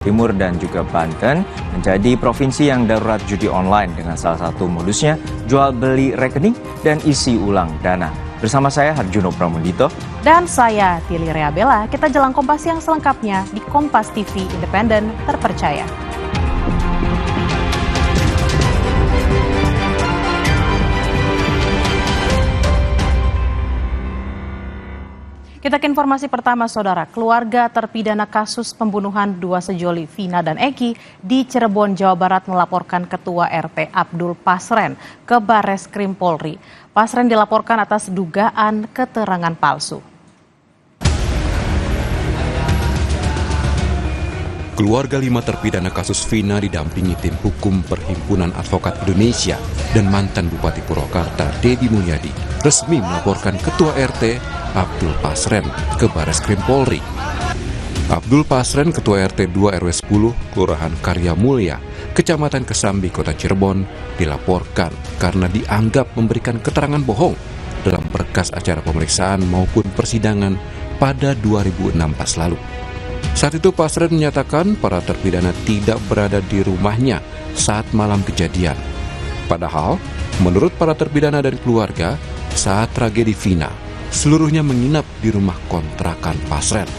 Timur dan juga Banten menjadi provinsi yang darurat judi online dengan salah satu modusnya jual beli rekening dan isi ulang dana. Bersama saya Harjuno Pramudito dan saya Tili Reabella. Kita jelang Kompas yang selengkapnya di Kompas TV Independen Terpercaya. Kita ke informasi pertama, Saudara. Keluarga terpidana kasus pembunuhan dua sejoli Vina dan Eki di Cirebon, Jawa Barat melaporkan Ketua RT Abdul Pasren ke Barreskrim Polri. Pasren dilaporkan atas dugaan keterangan palsu. Keluarga 5 terpidana kasus Vina didampingi tim hukum Perhimpunan Advokat Indonesia dan mantan Bupati Purwakarta Dedi Mulyadi resmi melaporkan Ketua RT Abdul Pasren ke Barreskrim Polri. Abdul Pasren, Ketua RT 2 RW 10, Kelurahan Karya Mulya, Kecamatan Kesambi, Kota Cirebon, dilaporkan karena dianggap memberikan keterangan bohong dalam berkas acara pemeriksaan maupun persidangan pada 2016 lalu. Saat itu Pasren menyatakan para terpidana tidak berada di rumahnya saat malam kejadian. Padahal, menurut para terpidana dan keluarga, saat tragedi Vina, seluruhnya menginap di rumah kontrakan Pasren.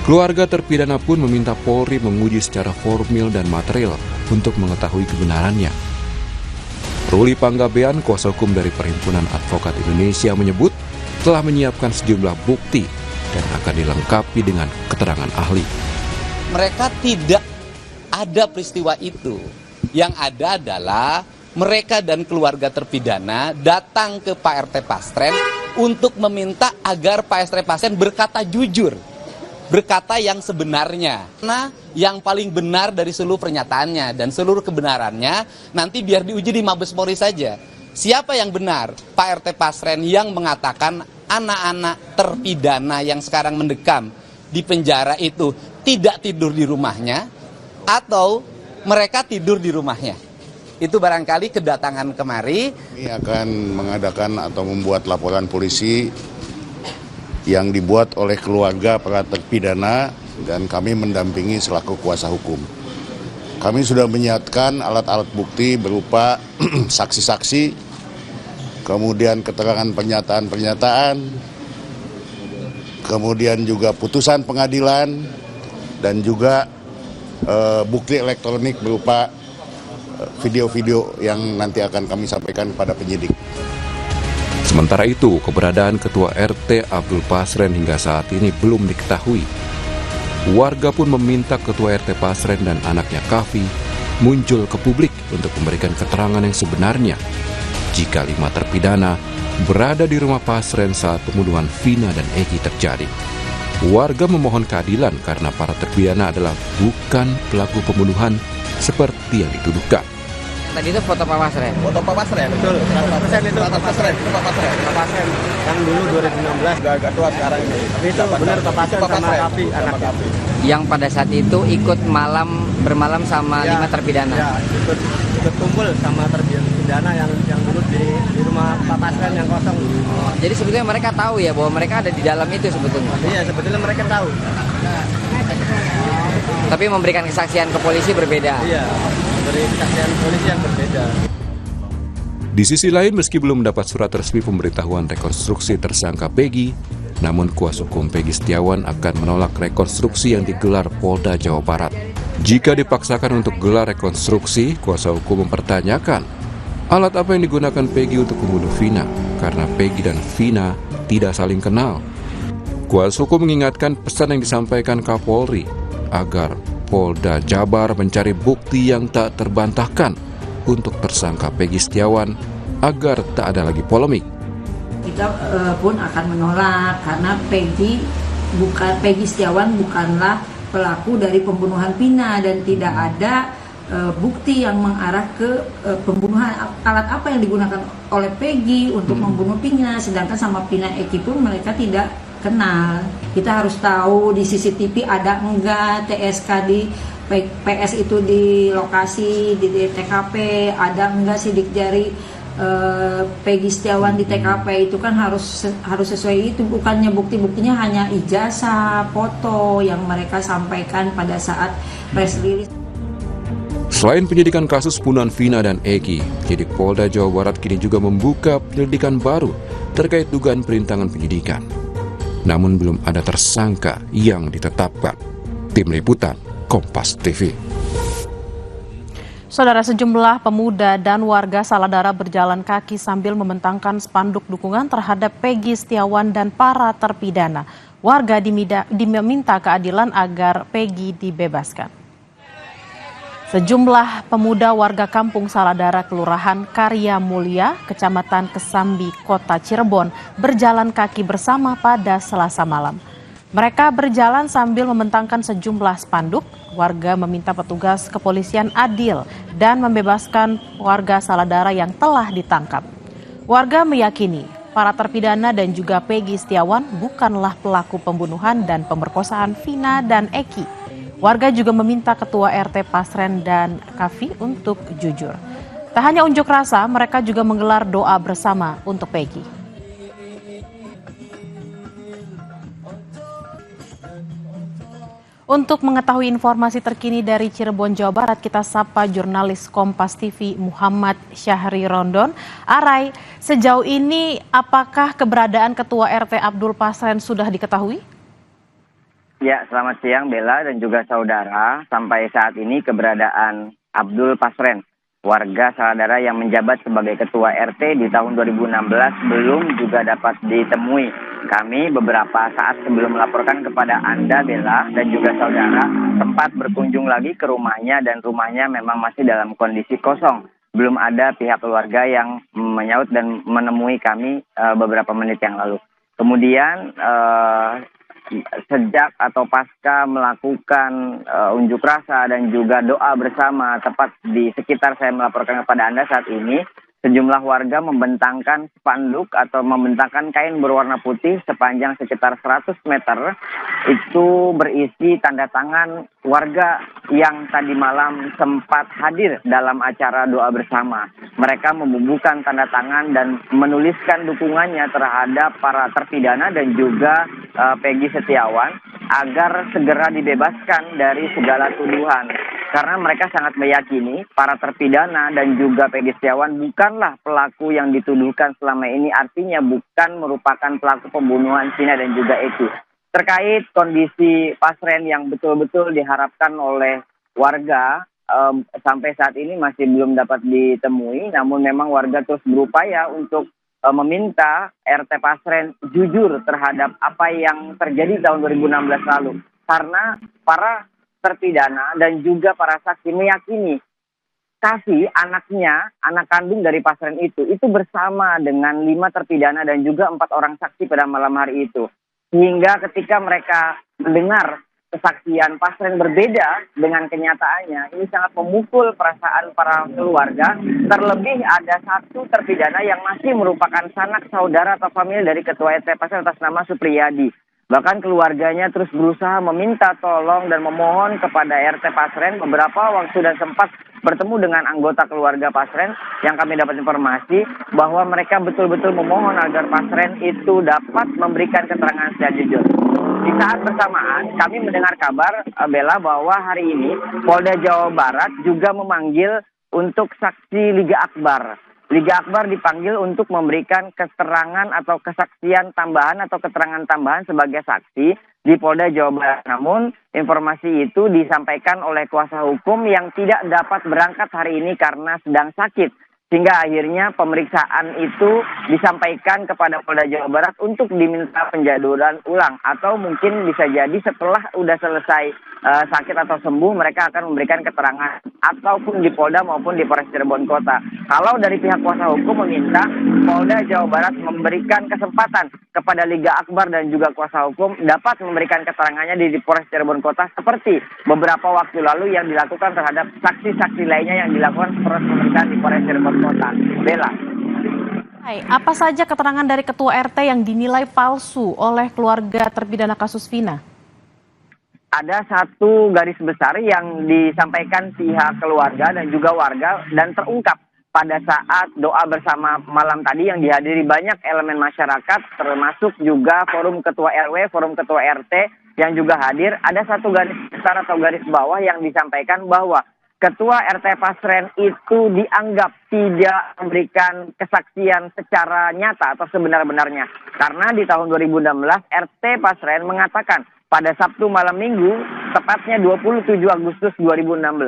Keluarga terpidana pun meminta Polri menguji secara formil dan material untuk mengetahui kebenarannya. Ruli Panggabean, kuasa hukum dari Perhimpunan Advokat Indonesia, menyebut telah menyiapkan sejumlah bukti dan akan dilengkapi dengan keterangan ahli. Mereka tidak ada peristiwa itu. Yang ada adalah mereka dan keluarga terpidana datang ke Pak RT Pasren untuk meminta agar Pak RT Pasren berkata jujur, berkata yang sebenarnya. Nah, yang paling benar dari seluruh pernyataannya dan seluruh kebenarannya nanti biar diuji di Mabes Polri saja. Siapa yang benar? Pak RT Pasren yang mengatakan anak-anak terpidana yang sekarang mendekam di penjara itu tidak tidur di rumahnya atau mereka tidur di rumahnya. Itu barangkali kedatangan kemari. Kami akan mengadakan atau membuat laporan polisi yang dibuat oleh keluarga para terpidana dan kami mendampingi selaku kuasa hukum. Kami sudah menyiapkan alat-alat bukti berupa saksi-saksi, kemudian keterangan pernyataan-pernyataan, kemudian juga putusan pengadilan, dan juga bukti elektronik berupa video-video yang nanti akan kami sampaikan pada penyidik. Sementara itu, keberadaan Ketua RT Abdul Pasren hingga saat ini belum diketahui. Warga pun meminta Ketua RT Pasren dan anaknya Kavi muncul ke publik untuk memberikan keterangan yang sebenarnya jika 5 terpidana berada di rumah Pasren saat pembunuhan Vina dan Eki terjadi. Warga memohon keadilan karena para terpidana adalah bukan pelaku pembunuhan seperti yang dituduhkan. Tadi itu foto Pak Pasren. Foto Pak Pasren, betul. 100% itu Pak Pasren. Itu Pak Pasren. Pak Pasren yang dulu 2016 agak tua sekarang ini. Tapi itu benar Pak Pasren sama Kavi, anak Kavi. Yang pada saat itu ikut bermalam sama 5 terpidana. Ya, ikut kumpul sama terpidana yang dulu di rumah Pak Pasren yang kosong. Jadi sebetulnya mereka tahu ya bahwa mereka ada di dalam itu sebetulnya. Iya, sebetulnya mereka tahu. Tapi memberikan kesaksian ke polisi berbeda. Iya, dari kesaksian polisi yang berbeda. Di sisi lain, meski belum mendapat surat resmi pemberitahuan rekonstruksi tersangka Peggy, namun kuasa hukum Peggy Setiawan akan menolak rekonstruksi yang digelar Polda Jawa Barat. Jika dipaksakan untuk gelar rekonstruksi, kuasa hukum mempertanyakan alat apa yang digunakan Peggy untuk membunuh Vina, karena Peggy dan Vina tidak saling kenal. Kuasa hukum mengingatkan pesan yang disampaikan Kapolri agar Polda Jabar mencari bukti yang tak terbantahkan untuk tersangka Peggy Setiawan agar tak ada lagi polemik. Kita pun akan menolak karena Peggy Setiawan bukanlah pelaku dari pembunuhan Vina dan tidak ada bukti yang mengarah ke pembunuhan. Alat apa yang digunakan oleh Peggy untuk membunuh Vina, sedangkan sama Vina Eki pun mereka tidak kenal. Kita harus tahu di CCTV ada enggak TSK di PS itu di lokasi di TKP, ada enggak sidik jari Peggy Setiawan di TKP itu kan harus sesuai itu, bukannya bukti-buktinya hanya ijazah, foto yang mereka sampaikan pada saat press release. Selain penyidikan kasus pembunuhan Vina dan Eki, penyidik Polda Jawa Barat kini juga membuka penyelidikan baru terkait dugaan perintangan penyidikan. Namun belum ada tersangka yang ditetapkan. Tim Liputan, Kompas TV. Saudara, sejumlah pemuda dan warga Saladara berjalan kaki sambil membentangkan spanduk dukungan terhadap Peggy Setiawan dan para terpidana. Warga diminta keadilan agar Peggy dibebaskan. Sejumlah pemuda warga kampung Saladara, Kelurahan Karya Mulia, Kecamatan Kesambi, Kota Cirebon, berjalan kaki bersama pada Selasa malam. Mereka berjalan sambil membentangkan sejumlah spanduk. Warga meminta petugas kepolisian adil dan membebaskan warga Saladara yang telah ditangkap. Warga meyakini para terpidana dan juga Peggy Setiawan bukanlah pelaku pembunuhan dan pemerkosaan Vina dan Eki. Warga juga meminta Ketua RT Pasren dan Kavi untuk jujur. Tak hanya unjuk rasa, mereka juga menggelar doa bersama untuk Peggy. Untuk mengetahui informasi terkini dari Cirebon, Jawa Barat, kita sapa jurnalis Kompas TV Muhammad Syahri Rondon. Arai, sejauh ini apakah keberadaan Ketua RT Abdul Pasren sudah diketahui? Ya, selamat siang Bella dan juga saudara. Sampai saat ini keberadaan Abdul Pasren, warga Saladara yang menjabat sebagai Ketua RT di tahun 2016 belum juga dapat ditemui. Kami beberapa saat sebelum melaporkan kepada Anda, Bella, dan juga saudara, sempat berkunjung lagi ke rumahnya dan rumahnya memang masih dalam kondisi kosong. Belum ada pihak keluarga yang menyaut dan menemui kami beberapa menit yang lalu. Kemudian sejak atau pasca melakukan unjuk rasa dan juga doa bersama tepat di sekitar saya melaporkan kepada Anda saat ini, sejumlah warga membentangkan spanduk atau membentangkan kain berwarna putih sepanjang sekitar 100 meter. Itu berisi tanda tangan warga yang tadi malam sempat hadir dalam acara doa bersama. Mereka membubuhkan tanda tangan dan menuliskan dukungannya terhadap para terpidana dan juga Peggy Setiawan agar segera dibebaskan dari segala tuduhan. Karena mereka sangat meyakini para terpidana dan juga Peggy Setiawan bukanlah pelaku yang dituduhkan selama ini, artinya bukan merupakan pelaku pembunuhan Vina dan juga Eki. Terkait kondisi Pasren yang betul-betul diharapkan oleh warga, sampai saat ini masih belum dapat ditemui, namun memang warga terus berupaya untuk meminta RT Pasren jujur terhadap apa yang terjadi tahun 2016 lalu. Karena para terpidana dan juga para saksi meyakini Kavi, anaknya, anak kandung dari Pasren itu bersama dengan 5 terpidana dan juga 4 orang saksi pada malam hari itu. Sehingga ketika mereka mendengar kesaksian Pasren berbeda dengan kenyataannya, ini sangat memukul perasaan para keluarga. Terlebih ada 1 terpidana yang masih merupakan sanak saudara atau famili dari Ketua RT Pasren atas nama Supriyadi. Bahkan keluarganya terus berusaha meminta tolong dan memohon kepada RT Pasren beberapa waktu dan sempat bertemu dengan anggota keluarga Pasren yang kami dapat informasi bahwa mereka betul-betul memohon agar Pasren itu dapat memberikan keterangan secara jujur. Di saat bersamaan kami mendengar kabar, Bella, bahwa hari ini Polda Jawa Barat juga memanggil untuk saksi Liga Akbar. Liga Akbar dipanggil untuk memberikan keterangan atau kesaksian tambahan atau keterangan tambahan sebagai saksi di Polda Jawa Barat. Namun informasi itu disampaikan oleh kuasa hukum yang tidak dapat berangkat hari ini karena sedang sakit. Sehingga akhirnya pemeriksaan itu disampaikan kepada Polda Jawa Barat untuk diminta penjadwalan ulang. Atau mungkin bisa jadi setelah udah selesai sakit atau sembuh, mereka akan memberikan keterangan. Ataupun di Polda maupun di Polres Cirebon Kota. Kalau dari pihak kuasa hukum meminta Polda Jawa Barat memberikan kesempatan kepada Liga Akbar dan juga kuasa hukum dapat memberikan keterangannya di Polres Cirebon Kota. Seperti beberapa waktu lalu yang dilakukan terhadap saksi-saksi lainnya yang dilakukan proses pemeriksaan di Polres Cirebon Kota. Bella. Hai, apa saja keterangan dari Ketua RT yang dinilai palsu oleh keluarga terpidana kasus Vina? Ada 1 garis besar yang disampaikan pihak keluarga dan juga warga dan terungkap pada saat doa bersama malam tadi yang dihadiri banyak elemen masyarakat, termasuk juga forum ketua RW, forum ketua RT yang juga hadir. Ada satu garis besar atau garis bawah yang disampaikan bahwa Ketua RT Pasren itu dianggap tidak memberikan kesaksian secara nyata atau sebenar-benarnya. Karena di tahun 2016 RT Pasren mengatakan pada Sabtu malam Minggu, tepatnya 27 Agustus 2016,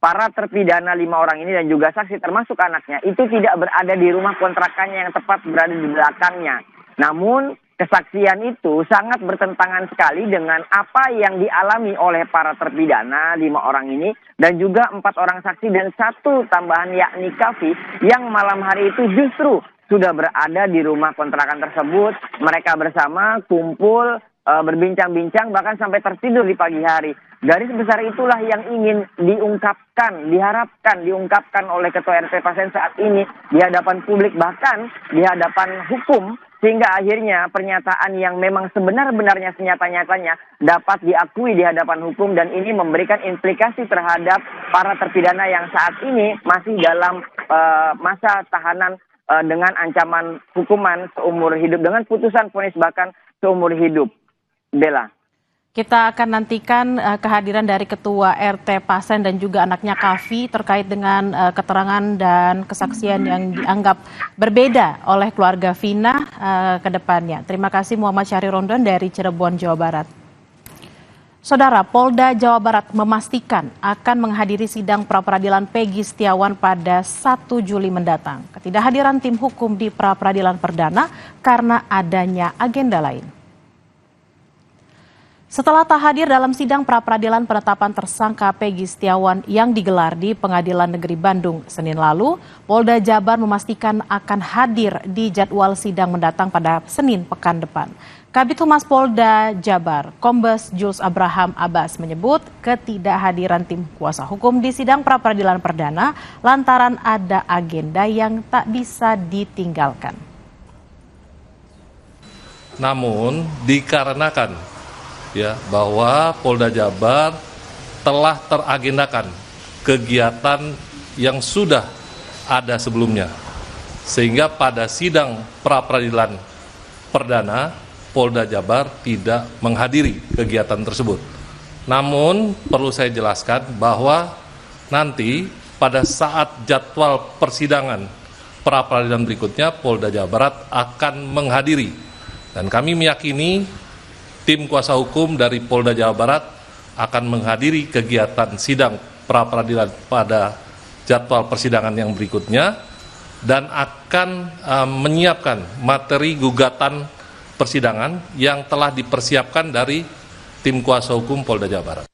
para terpidana 5 orang ini dan juga saksi termasuk anaknya itu tidak berada di rumah kontrakannya yang tepat berada di belakangnya. Namun kesaksian itu sangat bertentangan sekali dengan apa yang dialami oleh para terpidana 5 orang ini dan juga 4 orang saksi dan 1 tambahan yakni Kavi yang malam hari itu justru sudah berada di rumah kontrakan tersebut. Mereka bersama kumpul, berbincang-bincang bahkan sampai tertidur di pagi hari. Garis besar itulah yang ingin diharapkan diungkapkan oleh Ketua RT Pasren saat ini di hadapan publik bahkan di hadapan hukum, sehingga akhirnya pernyataan yang memang sebenar-benarnya senyata-nyatanya dapat diakui di hadapan hukum dan ini memberikan implikasi terhadap para terpidana yang saat ini masih dalam masa tahanan dengan ancaman hukuman seumur hidup dengan putusan vonis bahkan seumur hidup. Bella. Kita akan nantikan kehadiran dari Ketua RT Pasren dan juga anaknya Kavi terkait dengan keterangan dan kesaksian yang dianggap berbeda oleh keluarga Vina ke depannya. Terima kasih Muhammad Syahri Rondon dari Cirebon, Jawa Barat. Saudara, Polda Jawa Barat memastikan akan menghadiri sidang pra-peradilan Peggy Setiawan pada 1 Juli mendatang. Ketidakhadiran tim hukum di pra-peradilan perdana karena adanya agenda lain. Setelah tak hadir dalam sidang pra-peradilan penetapan tersangka Peggy Setiawan yang digelar di Pengadilan Negeri Bandung Senin lalu, Polda Jabar memastikan akan hadir di jadwal sidang mendatang pada Senin pekan depan. Kabid Humas Polda Jabar, Kombes Jules Abraham Abbas menyebut ketidakhadiran tim kuasa hukum di sidang pra-peradilan perdana lantaran ada agenda yang tak bisa ditinggalkan. Namun dikarenakan bahwa Polda Jabar telah teragendakan kegiatan yang sudah ada sebelumnya. Sehingga pada sidang pra-peradilan perdana, Polda Jabar tidak menghadiri kegiatan tersebut. Namun perlu saya jelaskan bahwa nanti pada saat jadwal persidangan pra-peradilan berikutnya, Polda Jawa Barat akan menghadiri. Dan kami meyakini tim kuasa hukum dari Polda Jawa Barat akan menghadiri kegiatan sidang pra-peradilan pada jadwal persidangan yang berikutnya dan akan menyiapkan materi gugatan persidangan yang telah dipersiapkan dari tim kuasa hukum Polda Jawa Barat.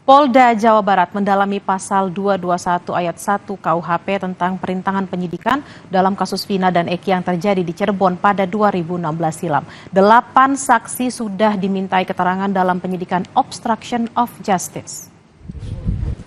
Polda Jawa Barat mendalami pasal 221 ayat 1 KUHP tentang perintangan penyidikan dalam kasus Vina dan Eki yang terjadi di Cirebon pada 2016 silam. 8 saksi sudah dimintai keterangan dalam penyidikan obstruction of justice.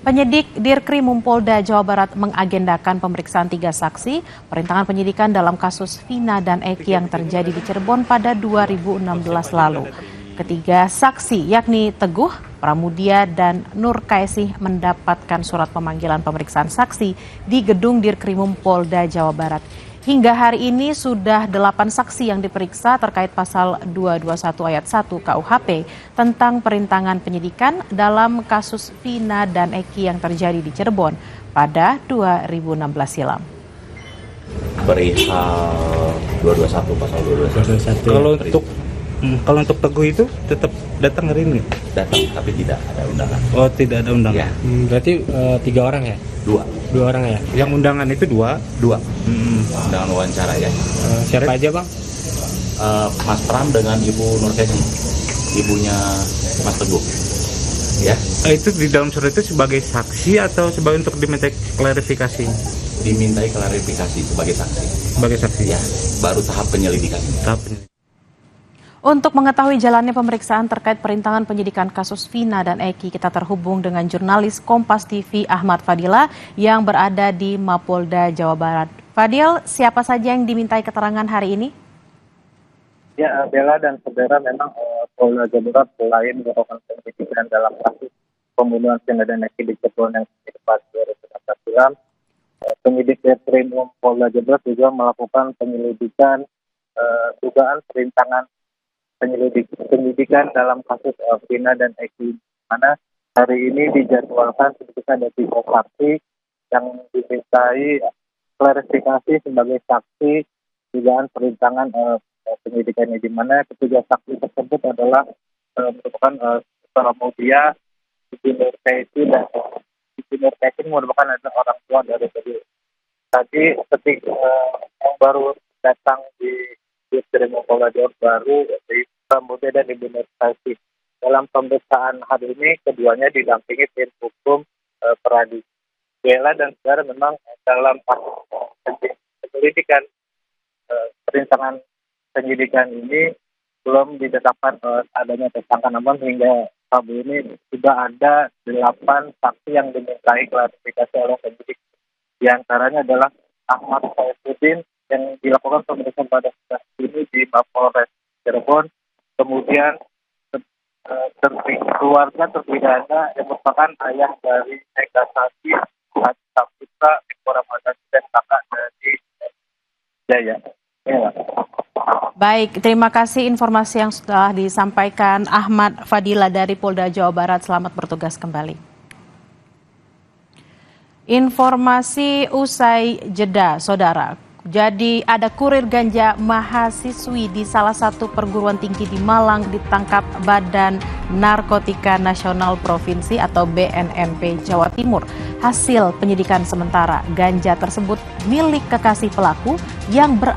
Penyidik Dirkrimum Polda Jawa Barat mengagendakan pemeriksaan 3 saksi perintangan penyidikan dalam kasus Vina dan Eki yang terjadi di Cirebon pada 2016 lalu. Ketiga saksi yakni Teguh, Pramudia, dan Nur Kaisih mendapatkan surat pemanggilan pemeriksaan saksi di Gedung Dirkrimum Polda Jawa Barat. Hingga hari ini sudah 8 saksi yang diperiksa terkait pasal 221 ayat 1 KUHP tentang perintangan penyidikan dalam kasus Vina dan Eki yang terjadi di Cirebon pada 2016 silam. Perihal 221 pasal 221. Kalau untuk Teguh itu tetap datang hari ini? Datang, tapi tidak ada undangan. Oh, tidak ada undangan. Ya. Berarti 3 orang ya? 2 orang ya? Yang undangan itu 2. Undangan wawancara ya. Siapa aja Bang? Mas Pram dengan Ibu Nur Kaisih, ibunya Mas Teguh. Ya. Itu di dalam surat itu sebagai saksi atau sebagai untuk diminta klarifikasi? Dimintai klarifikasi sebagai saksi. Sebagai saksi? Ya, baru tahap penyelidikan. Untuk mengetahui jalannya pemeriksaan terkait perintangan penyidikan kasus Vina dan Eki, kita terhubung dengan jurnalis Kompas TV Ahmad Fadila yang berada di Mapolda Jawa Barat. Fadil, siapa saja yang dimintai keterangan hari ini? Ya, Bella dan saudara, memang Polda Jawa Barat selain melakukan penyelidikan dalam kasus pembunuhan Vina dan Eki di Cirebon yang terjadi pada 2016 silam, penyidik Ditreskrim Polda Jabar juga melakukan penyelidikan dugaan perintangan penyidikan dalam kasus Vina dan Eki, mana hari ini dijadwalkan sedikitnya ada 3 saksi yang dimintai klarifikasi sebagai saksi dugaan perintangan penyidikan ini, di mana ketiga saksi tersebut adalah merupakan Pramudia, Ibu Nur Kaisi, dan Ibu Nur Kaisi merupakan adalah orang tua dari tadi ketika yang baru datang di Ditreskrim Polda Jabar baru di Pramudia dan Ibu Nur Kaisi. Dalam pemeriksaan hari ini keduanya didampingi tim hukum Peradi. Bella dan saudara, memang dalam penyelidikan perintangan penyidikan ini belum ditetapkan adanya tersangka, namun hingga Rabu ini sudah ada 8 saksi yang dimintai klarifikasi oleh penyidik. Di antaranya adalah Ahmad Saifuddin yang dilakukan pemeriksaan pada saat ini di Mapolres Cirebon, kemudian keluarga terpidana yang merupakan ayah dari Eka Sati, Haji Saputra, Eko Ramadan, dan kakak dari Jaya. Ya. Baik, terima kasih informasi yang sudah disampaikan Ahmad Fadila dari Polda Jawa Barat. Selamat bertugas kembali. Informasi usai jeda, saudara. Jadi ada kurir ganja mahasiswi di salah satu perguruan tinggi di Malang ditangkap Badan Narkotika Nasional Provinsi atau BNNP Jawa Timur. Hasil penyidikan sementara, ganja tersebut milik kekasih pelaku yang berada